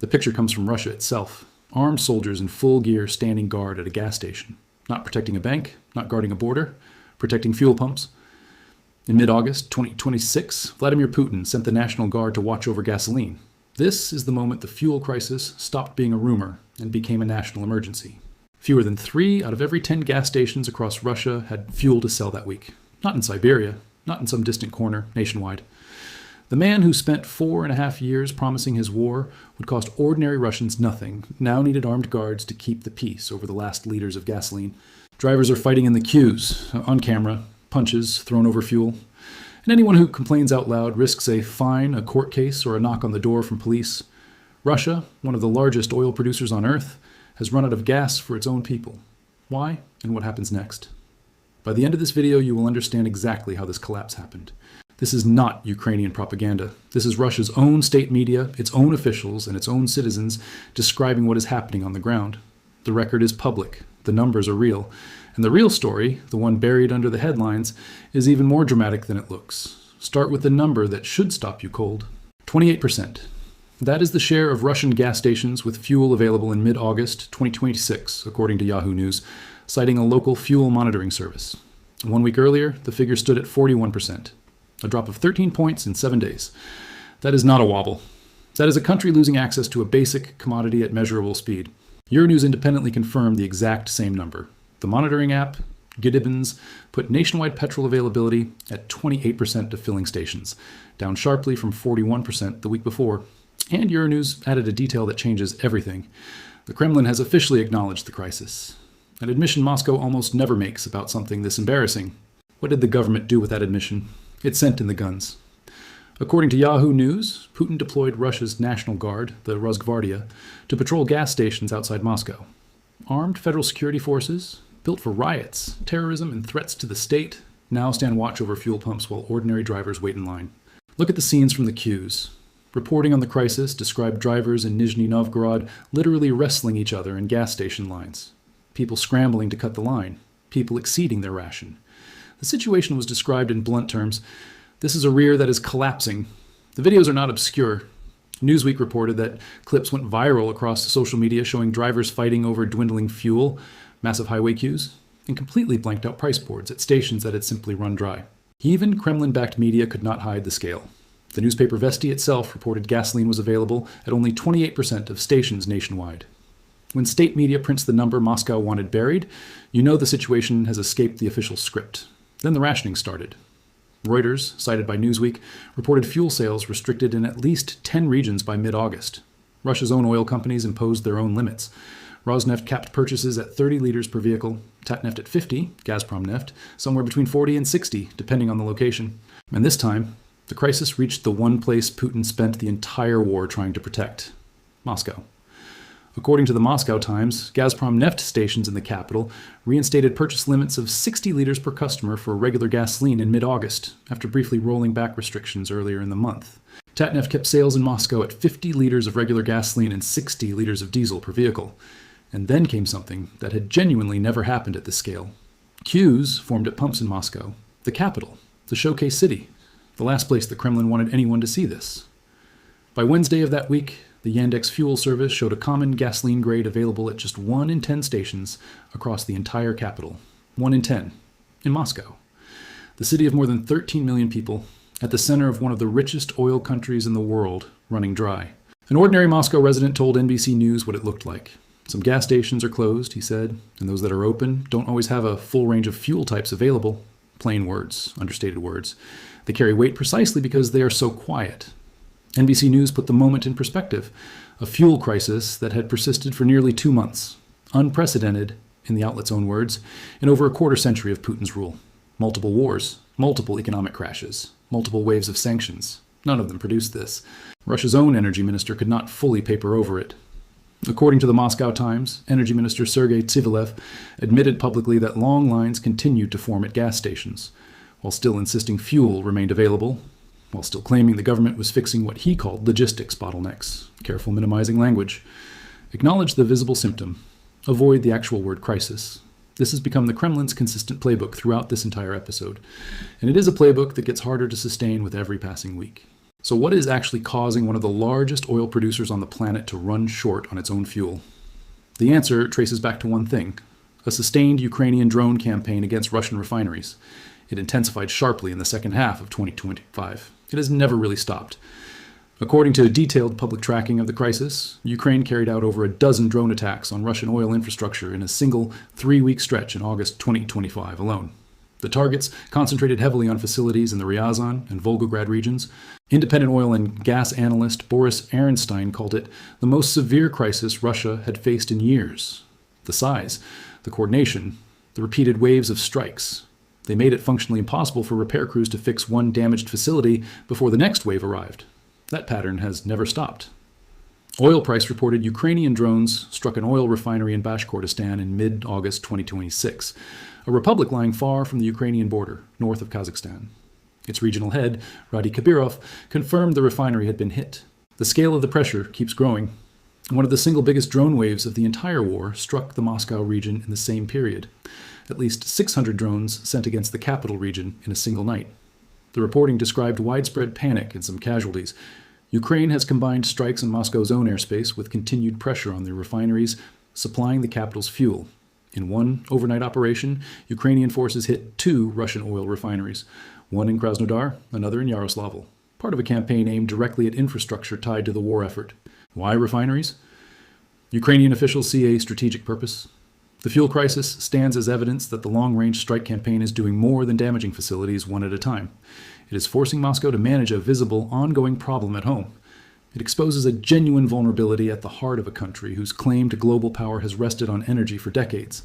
The picture comes from Russia itself. Armed soldiers in full gear standing guard at a gas station. Not protecting a bank, not guarding a border, protecting fuel pumps. In mid-August 2026, Vladimir Putin sent the National Guard to watch over gasoline. This is the moment the fuel crisis stopped being a rumor and became a national emergency. Fewer than 3 out of every 10 gas stations across Russia had fuel to sell that week. Not in Siberia, not in some distant corner, nationwide. The man who spent 4.5 years promising his war would cost ordinary Russians nothing, now needed armed guards to keep the peace over the last liters of gasoline. Drivers are fighting in the queues, on camera, punches thrown over fuel. And anyone who complains out loud risks a fine, a court case, or a knock on the door from police. Russia, one of the largest oil producers on Earth, has run out of gas for its own people. Why, and what happens next? By the end of this video, you will understand exactly how this collapse happened. This is not Ukrainian propaganda. This is Russia's own state media, its own officials, and its own citizens describing what is happening on the ground. The record is public. The numbers are real. And the real story, the one buried under the headlines, is even more dramatic than it looks. Start with the number that should stop you cold. 28%. That is the share of Russian gas stations with fuel available in mid-August 2026, according to Yahoo News, citing a local fuel monitoring service. 1 week earlier, the figure stood at 41%. A drop of 13 points in 7 days. That is not a wobble. That is a country losing access to a basic commodity at measurable speed. Euronews independently confirmed the exact same number. The monitoring app, Giddibens, put nationwide petrol availability at 28% of filling stations, down sharply from 41% the week before. And Euronews added a detail that changes everything. The Kremlin has officially acknowledged the crisis. An admission Moscow almost never makes about something this embarrassing. What did the government do with that admission? It sent in the guns. According to Yahoo News, Putin deployed Russia's National Guard, the Rosgvardia, to patrol gas stations outside Moscow. Armed federal security forces, built for riots, terrorism, and threats to the state, now stand watch over fuel pumps while ordinary drivers wait in line. Look at the scenes from the queues. Reporting on the crisis described drivers in Nizhny Novgorod literally wrestling each other in gas station lines. People scrambling to cut the line. People exceeding their ration. The situation was described in blunt terms. This is a rear that is collapsing. The videos are not obscure. Newsweek reported that clips went viral across social media showing drivers fighting over dwindling fuel, massive highway queues, and completely blanked out price boards at stations that had simply run dry. Even Kremlin-backed media could not hide the scale. The newspaper Vesti itself reported gasoline was available at only 28% of stations nationwide. When state media prints the number Moscow wanted buried, you know the situation has escaped the official script. Then the rationing started. Reuters, cited by Newsweek, reported fuel sales restricted in at least 10 regions by mid-August. Russia's own oil companies imposed their own limits. Rosneft capped purchases at 30 liters per vehicle, Tatneft at 50, Gazprom Neft, somewhere between 40 and 60, depending on the location. And this time, the crisis reached the one place Putin spent the entire war trying to protect: Moscow. According to the Moscow Times, Gazprom Neft stations in the capital reinstated purchase limits of 60 liters per customer for regular gasoline in mid-August, after briefly rolling back restrictions earlier in the month. Tatneft kept sales in Moscow at 50 liters of regular gasoline and 60 liters of diesel per vehicle. And then came something that had genuinely never happened at this scale. Queues formed at pumps in Moscow, the capital, the showcase city, the last place the Kremlin wanted anyone to see this. By Wednesday of that week, the Yandex fuel service showed a common gasoline grade available at just 1 in 10 stations across the entire capital. 1 in 10. In Moscow. The city of more than 13 million people, at the center of one of the richest oil countries in the world, running dry. An ordinary Moscow resident told NBC News what it looked like. Some gas stations are closed, he said, and those that are open don't always have a full range of fuel types available. Plain words, understated words. They carry weight precisely because they are so quiet. NBC News put the moment in perspective. A fuel crisis that had persisted for nearly 2 months. Unprecedented, in the outlet's own words, in over a quarter century of Putin's rule. Multiple wars, multiple economic crashes, multiple waves of sanctions. None of them produced this. Russia's own energy minister could not fully paper over it. According to the Moscow Times, Energy Minister Sergei Tsivilev admitted publicly that long lines continued to form at gas stations, while still insisting fuel remained available, while still claiming the government was fixing what he called logistics bottlenecks. Careful minimizing language. Acknowledge the visible symptom. Avoid the actual word crisis. This has become the Kremlin's consistent playbook throughout this entire episode, and it is a playbook that gets harder to sustain with every passing week. So what is actually causing one of the largest oil producers on the planet to run short on its own fuel? The answer traces back to one thing: a sustained Ukrainian drone campaign against Russian refineries. It intensified sharply in the second half of 2025. It has never really stopped. According to detailed public tracking of the crisis, Ukraine carried out over a dozen drone attacks on Russian oil infrastructure in a single 3-week stretch in August 2025 alone. The targets concentrated heavily on facilities in the Ryazan and Volgograd regions. Independent oil and gas analyst Boris Ehrenstein called it the most severe crisis Russia had faced in years. The size, the coordination, the repeated waves of strikes. They made it functionally impossible for repair crews to fix one damaged facility before the next wave arrived. That pattern has never stopped. Oil Price reported Ukrainian drones struck an oil refinery in Bashkortostan in mid-August 2026, a republic lying far from the Ukrainian border, north of Kazakhstan. Its regional head, Radi Kabirov, confirmed the refinery had been hit. The scale of the pressure keeps growing. One of the single biggest drone waves of the entire war struck the Moscow region in the same period. At least 600 drones sent against the capital region in a single night. The reporting described widespread panic and some casualties. Ukraine has combined strikes in Moscow's own airspace with continued pressure on the refineries supplying the capital's fuel. In one overnight operation, Ukrainian forces hit 2 Russian oil refineries, one in Krasnodar, another in Yaroslavl, part of a campaign aimed directly at infrastructure tied to the war effort. Why refineries? Ukrainian officials see a strategic purpose. The fuel crisis stands as evidence that the long-range strike campaign is doing more than damaging facilities one at a time. It is forcing Moscow to manage a visible, ongoing problem at home. It exposes a genuine vulnerability at the heart of a country whose claim to global power has rested on energy for decades.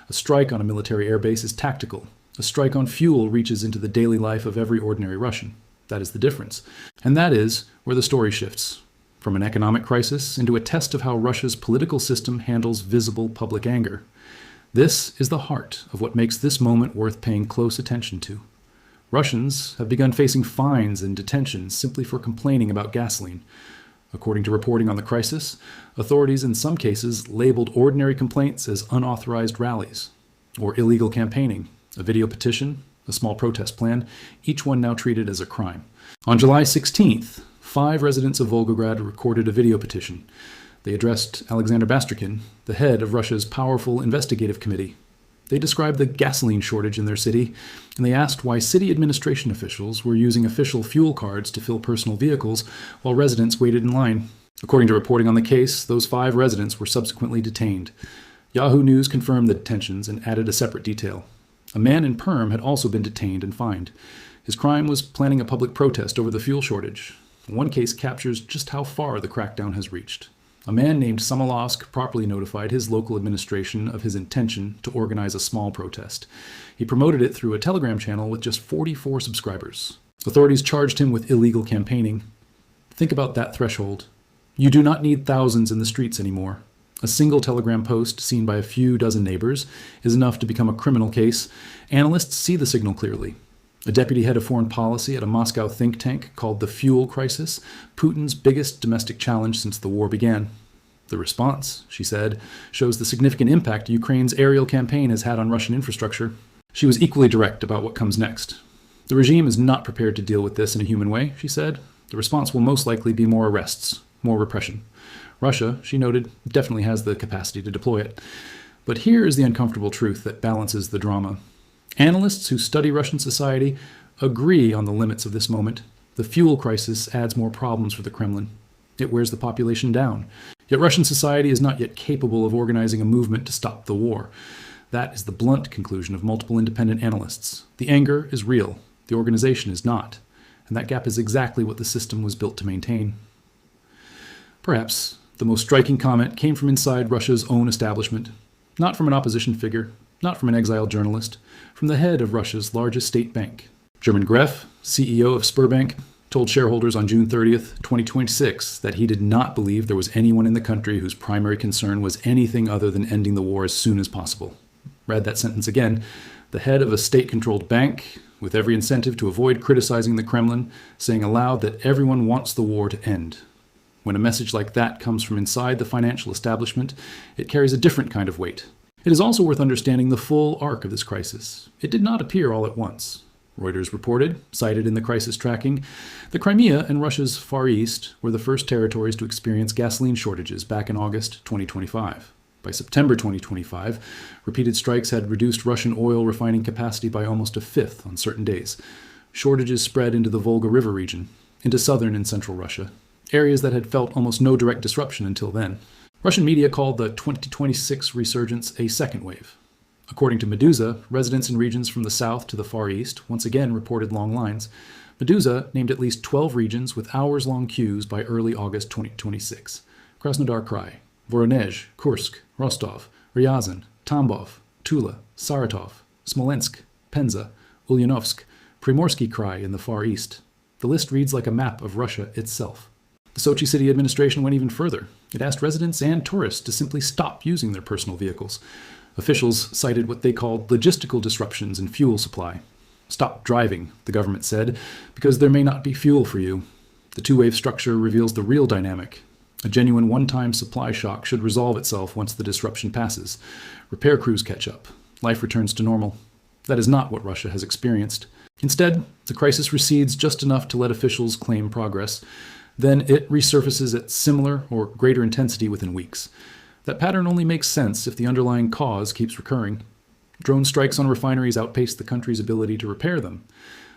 A strike on a military airbase is tactical. A strike on fuel reaches into the daily life of every ordinary Russian. That is the difference. And that is where the story shifts. From an economic crisis into a test of how Russia's political system handles visible public anger. This is the heart of what makes this moment worth paying close attention to. Russians have begun facing fines and detentions simply for complaining about gasoline. According to reporting on the crisis, authorities in some cases labeled ordinary complaints as unauthorized rallies, or illegal campaigning, a video petition, a small protest plan, each one now treated as a crime. On July 16th, 5 residents of Volgograd recorded a video petition. They addressed Alexander Bastrikin, the head of Russia's powerful investigative committee. They described the gasoline shortage in their city, and they asked why city administration officials were using official fuel cards to fill personal vehicles while residents waited in line. According to reporting on the case, those 5 residents were subsequently detained. Yahoo News confirmed the detentions and added a separate detail. A man in Perm had also been detained and fined. His crime was planning a public protest over the fuel shortage. One case captures just how far the crackdown has reached. A man named Samolovsk properly notified his local administration of his intention to organize a small protest. He promoted it through a Telegram channel with just 44 subscribers. Authorities charged him with illegal campaigning. Think about that threshold. You do not need thousands in the streets anymore. A single Telegram post seen by a few dozen neighbors is enough to become a criminal case. Analysts see the signal clearly. A deputy head of foreign policy at a Moscow think tank called the fuel crisis Putin's biggest domestic challenge since the war began. The response, she said, shows the significant impact Ukraine's aerial campaign has had on Russian infrastructure. She was equally direct about what comes next. The regime is not prepared to deal with this in a human way, she said. The response will most likely be more arrests, more repression. Russia, she noted, definitely has the capacity to deploy it. But here is the uncomfortable truth that balances the drama. Analysts who study Russian society agree on the limits of this moment. The fuel crisis adds more problems for the Kremlin. It wears the population down. Yet Russian society is not yet capable of organizing a movement to stop the war. That is the blunt conclusion of multiple independent analysts. The anger is real. The organization is not. And that gap is exactly what the system was built to maintain. Perhaps the most striking comment came from inside Russia's own establishment. Not from an opposition figure, not from an exiled journalist, from the head of Russia's largest state bank. German Greff, CEO of Sberbank, told shareholders on June 30th, 2026, that he did not believe there was anyone in the country whose primary concern was anything other than ending the war as soon as possible. Read that sentence again. The head of a state-controlled bank, with every incentive to avoid criticizing the Kremlin, saying aloud that everyone wants the war to end. When a message like that comes from inside the financial establishment, it carries a different kind of weight. It is also worth understanding the full arc of this crisis. It did not appear all at once. Reuters reported, cited in the crisis tracking, the Crimea and Russia's Far East were the first territories to experience gasoline shortages back in August 2025. By September 2025, repeated strikes had reduced Russian oil refining capacity by almost a fifth on certain days. Shortages spread into the Volga River region, into southern and central Russia, areas that had felt almost no direct disruption until then. Russian media called the 2026 resurgence a second wave. According to Medusa, residents in regions from the south to the Far East once again reported long lines. Medusa named at least 12 regions with hours-long queues by early August 2026. Krasnodar Krai, Voronezh, Kursk, Rostov, Ryazan, Tambov, Tula, Saratov, Smolensk, Penza, Ulyanovsk, Primorsky Krai in the Far East. The list reads like a map of Russia itself. The Sochi city administration went even further. It asked residents and tourists to simply stop using their personal vehicles. Officials cited what they called logistical disruptions in fuel supply. Stop driving, the government said, because there may not be fuel for you. The two-wave structure reveals the real dynamic. A genuine one-time supply shock should resolve itself once the disruption passes. Repair crews catch up. Life returns to normal. That is not what Russia has experienced. Instead, the crisis recedes just enough to let officials claim progress. Then it resurfaces at similar or greater intensity within weeks. That pattern only makes sense if the underlying cause keeps recurring. Drone strikes on refineries outpaced the country's ability to repair them.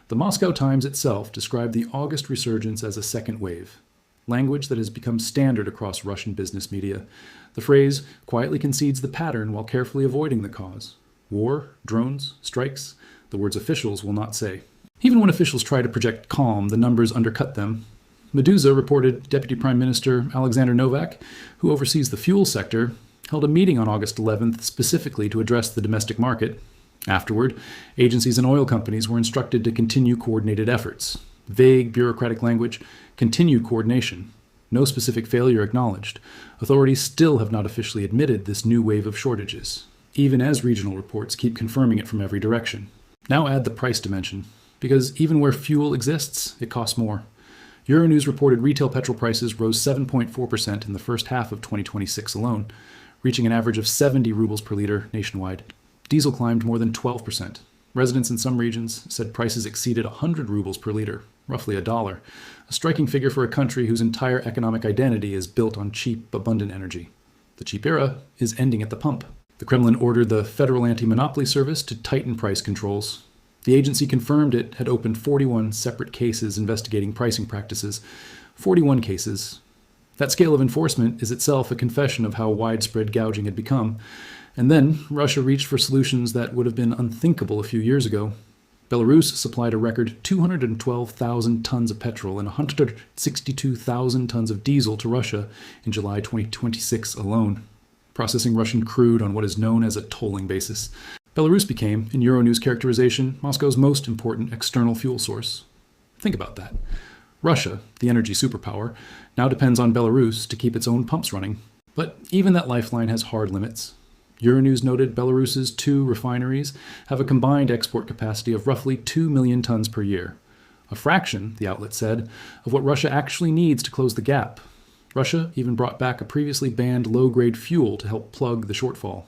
The Moscow Times itself described the August resurgence as a second wave, language that has become standard across Russian business media. The phrase quietly concedes the pattern while carefully avoiding the cause. War, drones, strikes, the words officials will not say. Even when officials try to project calm, the numbers undercut them. Medusa reported Deputy Prime Minister Alexander Novak, who oversees the fuel sector, held a meeting on August 11th specifically to address the domestic market. Afterward, agencies and oil companies were instructed to continue coordinated efforts. Vague bureaucratic language, continued coordination. No specific failure acknowledged. Authorities still have not officially admitted this new wave of shortages, even as regional reports keep confirming it from every direction. Now add the price dimension, because even where fuel exists, it costs more. Euronews reported retail petrol prices rose 7.4% in the first half of 2026 alone, reaching an average of 70 rubles per liter nationwide. Diesel climbed more than 12%. Residents in some regions said prices exceeded 100 rubles per liter, roughly $1, a striking figure for a country whose entire economic identity is built on cheap, abundant energy. The cheap era is ending at the pump. The Kremlin ordered the Federal Anti-Monopoly Service to tighten price controls. The agency confirmed it had opened 41 separate cases investigating pricing practices. 41 cases. That scale of enforcement is itself a confession of how widespread gouging had become. And then Russia reached for solutions that would have been unthinkable a few years ago. Belarus supplied a record 212,000 tons of petrol and 162,000 tons of diesel to Russia in July 2026 alone, processing Russian crude on what is known as a tolling basis. Belarus became, in Euronews characterization, Moscow's most important external fuel source. Think about that. Russia, the energy superpower, now depends on Belarus to keep its own pumps running. But even that lifeline has hard limits. Euronews noted Belarus's 2 refineries have a combined export capacity of roughly 2 million tons per year. A fraction, the outlet said, of what Russia actually needs to close the gap. Russia even brought back a previously banned low-grade fuel to help plug the shortfall.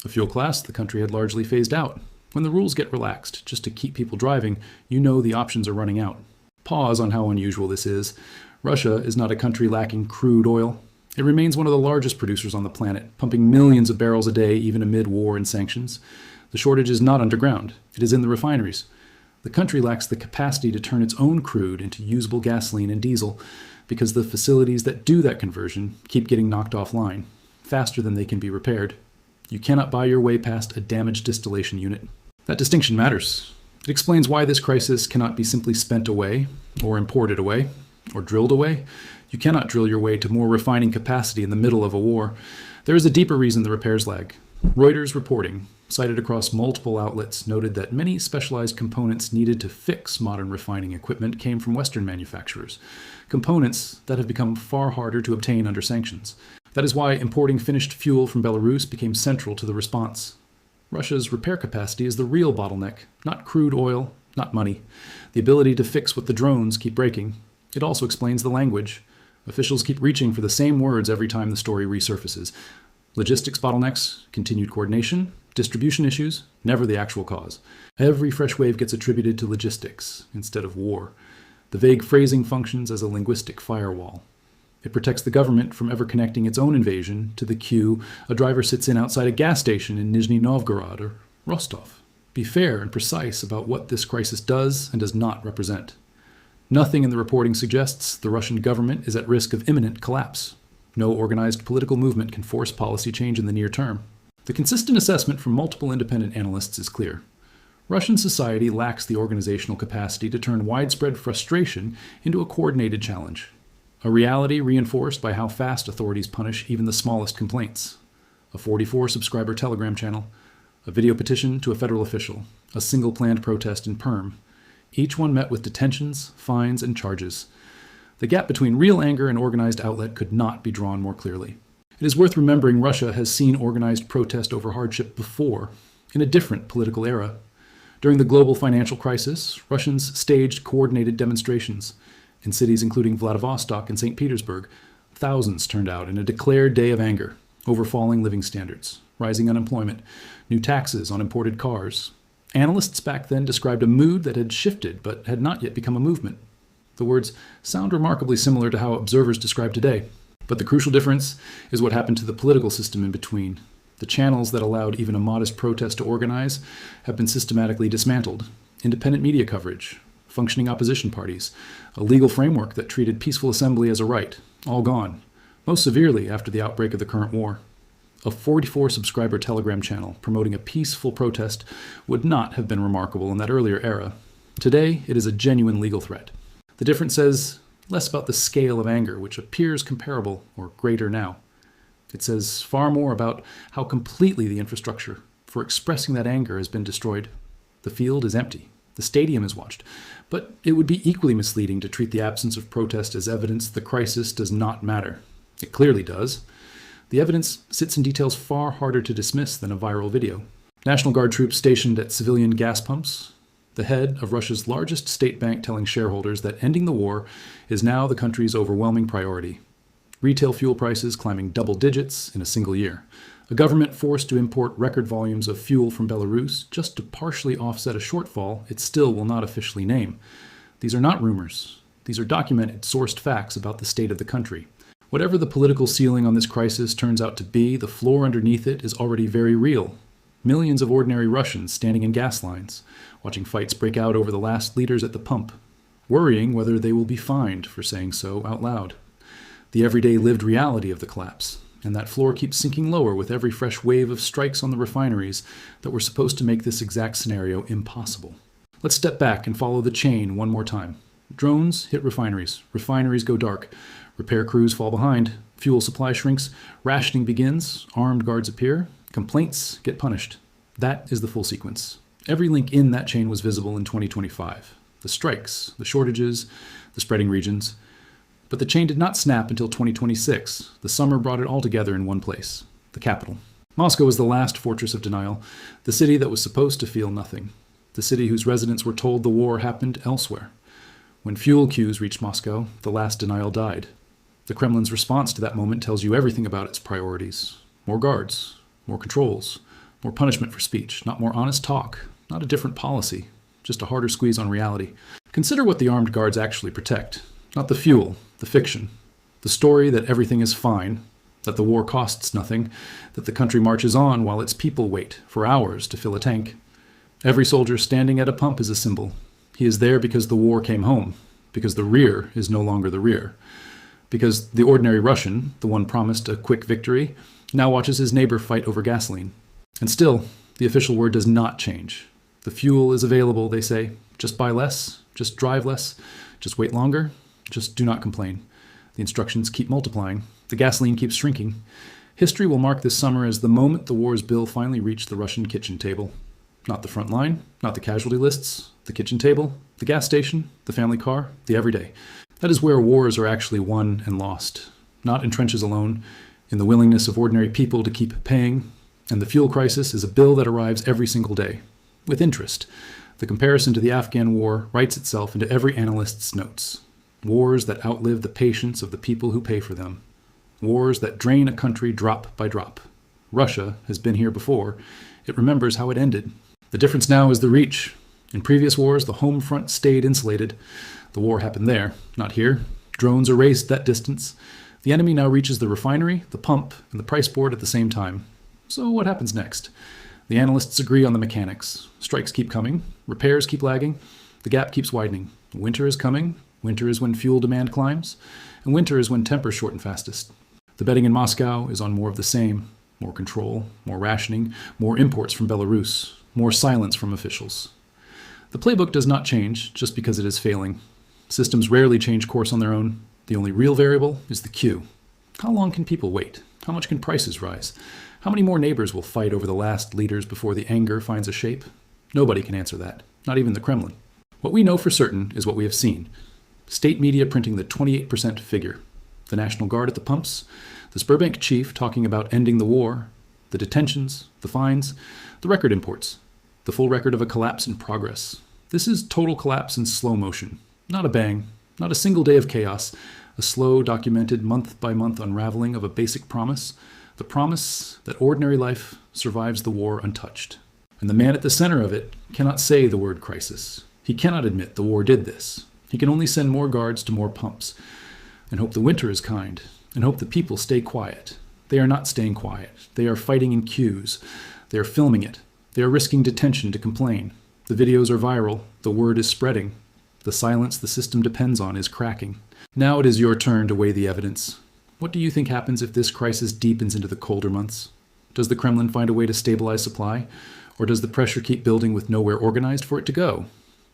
A fuel class the country had largely phased out. When the rules get relaxed, just to keep people driving, you know the options are running out. Pause on how unusual this is. Russia is not a country lacking crude oil. It remains one of the largest producers on the planet, pumping millions of barrels a day even amid war and sanctions. The shortage is not underground. It is in the refineries. The country lacks the capacity to turn its own crude into usable gasoline and diesel because the facilities that do that conversion keep getting knocked offline, faster than they can be repaired. You cannot buy your way past a damaged distillation unit. That distinction matters. It explains why this crisis cannot be simply spent away, or imported away, or drilled away. You cannot drill your way to more refining capacity in the middle of a war. There is a deeper reason the repairs lag. Reuters reporting, cited across multiple outlets, noted that many specialized components needed to fix modern refining equipment came from Western manufacturers, components that have become far harder to obtain under sanctions. That is why importing finished fuel from Belarus became central to the response. Russia's repair capacity is the real bottleneck, not crude oil, not money. The ability to fix what the drones keep breaking. It also explains the language. Officials keep reaching for the same words every time the story resurfaces. Logistics bottlenecks, continued coordination, Distribution issues, never the actual cause. Every fresh wave gets attributed to logistics instead of war. The vague phrasing functions as a linguistic firewall. It protects the government from ever connecting its own invasion to the queue a driver sits in outside a gas station in Nizhny Novgorod or Rostov. Be fair and precise about what this crisis does and does not represent. Nothing in the reporting suggests the Russian government is at risk of imminent collapse. No organized political movement can force policy change in the near term. The consistent assessment from multiple independent analysts is clear. Russian society lacks the organizational capacity to turn widespread frustration into a coordinated challenge. A reality reinforced by how fast authorities punish even the smallest complaints. A 44-subscriber Telegram channel, a video petition to a federal official, a single planned protest in Perm. Each one met with detentions, fines, and charges. The gap between real anger and organized outlet could not be drawn more clearly. It is worth remembering Russia has seen organized protest over hardship before, in a different political era. During the global financial crisis, Russians staged coordinated demonstrations. In cities including Vladivostok and St. Petersburg, thousands turned out in a declared day of anger over falling living standards, rising unemployment, new taxes on imported cars. Analysts back then described a mood that had shifted but had not yet become a movement. The words sound remarkably similar to how observers describe today. But the crucial difference is what happened to the political system in between. The channels that allowed even a modest protest to organize have been systematically dismantled. Independent media coverage, functioning opposition parties, a legal framework that treated peaceful assembly as a right, all gone, most severely after the outbreak of the current war. A 44-subscriber Telegram channel promoting a peaceful protest would not have been remarkable in that earlier era. Today, it is a genuine legal threat. The difference says less about the scale of anger, which appears comparable or greater now. It says far more about how completely the infrastructure for expressing that anger has been destroyed. The field is empty. The stadium is watched. But it would be equally misleading to treat the absence of protest as evidence the crisis does not matter. It clearly does. The evidence sits in details far harder to dismiss than a viral video. National Guard troops stationed at civilian gas pumps, the head of Russia's largest state bank telling shareholders that ending the war is now the country's overwhelming priority. Retail fuel prices climbing double digits in a single year. A government forced to import record volumes of fuel from Belarus just to partially offset a shortfall it still will not officially name. These are not rumors. These are documented, sourced facts about the state of the country. Whatever the political ceiling on this crisis turns out to be, the floor underneath it is already very real. Millions of ordinary Russians standing in gas lines, watching fights break out over the last liters at the pump, worrying whether they will be fined for saying so out loud. The everyday lived reality of the collapse. And that floor keeps sinking lower with every fresh wave of strikes on the refineries that were supposed to make this exact scenario impossible. Let's step back and follow the chain one more time. Drones hit refineries. Refineries go dark. Repair crews fall behind. Fuel supply shrinks. Rationing begins. Armed guards appear. Complaints get punished. That is the full sequence. Every link in that chain was visible in 2025. The strikes, the shortages, the spreading regions. But the chain did not snap until 2026. The summer brought it all together in one place, the capital. Moscow was the last fortress of denial, the city that was supposed to feel nothing, the city whose residents were told the war happened elsewhere. When fuel queues reached Moscow, the last denial died. The Kremlin's response to that moment tells you everything about its priorities. More guards, more controls, more punishment for speech, not more honest talk, not a different policy, just a harder squeeze on reality. Consider what the armed guards actually protect. Not the fuel, the fiction, the story that everything is fine, that the war costs nothing, that the country marches on while its people wait for hours to fill a tank. Every soldier standing at a pump is a symbol. He is there because the war came home, because the rear is no longer the rear, because the ordinary Russian, the one promised a quick victory, now watches his neighbor fight over gasoline. And still, the official word does not change. The fuel is available, they say. Just buy less, just drive less, just wait longer. Just do not complain. The instructions keep multiplying. The gasoline keeps shrinking. History will mark this summer as the moment the war's bill finally reached the Russian kitchen table. Not the front line, not the casualty lists, the kitchen table, the gas station, the family car, the everyday. That is where wars are actually won and lost. Not in trenches alone, in the willingness of ordinary people to keep paying. And the fuel crisis is a bill that arrives every single day, with interest. The comparison to the Afghan war writes itself into every analyst's notes. Wars that outlive the patience of the people who pay for them. Wars that drain a country drop by drop. Russia has been here before. It remembers how it ended. The difference now is the reach. In previous wars, the home front stayed insulated. The war happened there, not here. Drones erased that distance. The enemy now reaches the refinery, the pump, and the price board at the same time. So what happens next? The analysts agree on the mechanics. Strikes keep coming. Repairs keep lagging. The gap keeps widening. Winter is coming. Winter is when fuel demand climbs. And winter is when tempers shorten fastest. The betting in Moscow is on more of the same. More control, more rationing, more imports from Belarus, more silence from officials. The playbook does not change just because it is failing. Systems rarely change course on their own. The only real variable is the queue. How long can people wait? How much can prices rise? How many more neighbors will fight over the last liters before the anger finds a shape? Nobody can answer that, not even the Kremlin. What we know for certain is what we have seen. State media printing the 28% figure. The National Guard at the pumps. The Sberbank chief talking about ending the war. The detentions, the fines, the record imports. The full record of a collapse in progress. This is total collapse in slow motion. Not a bang, not a single day of chaos. A slow, documented, month-by-month unraveling of a basic promise. The promise that ordinary life survives the war untouched. And the man at the center of it cannot say the word crisis. He cannot admit the war did this. He can only send more guards to more pumps and hope the winter is kind and hope the people stay quiet. They are not staying quiet. They are fighting in queues. They are filming it. They are risking detention to complain. The videos are viral. The word is spreading. The silence the system depends on is cracking. Now it is your turn to weigh the evidence. What do you think happens if this crisis deepens into the colder months? Does the Kremlin find a way to stabilize supply? Or does the pressure keep building with nowhere organized for it to go?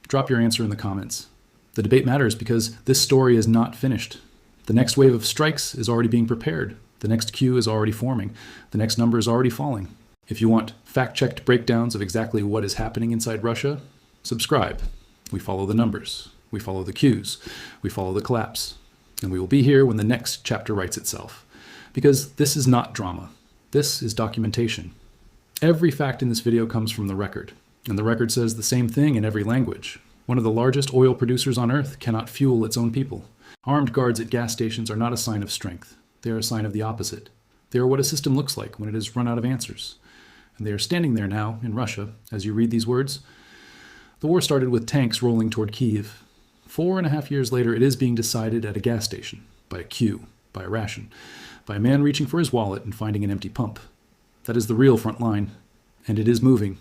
Drop your answer in the comments. The debate matters because this story is not finished. The next wave of strikes is already being prepared. The next queue is already forming. The next number is already falling. If you want fact-checked breakdowns of exactly what is happening inside Russia, subscribe. We follow the numbers. We follow the queues. We follow the collapse. And we will be here when the next chapter writes itself. Because this is not drama. This is documentation. Every fact in this video comes from the record. And the record says the same thing in every language. One of the largest oil producers on earth cannot fuel its own people. Armed guards at gas stations are not a sign of strength. They are a sign of the opposite. They are what a system looks like when it has run out of answers. And they are standing there now in Russia as you read these words. The war started with tanks rolling toward Kyiv. 4.5 years later, it is being decided at a gas station, by a queue, by a ration, by a man reaching for his wallet and finding an empty pump. That is the real front line, and it is moving.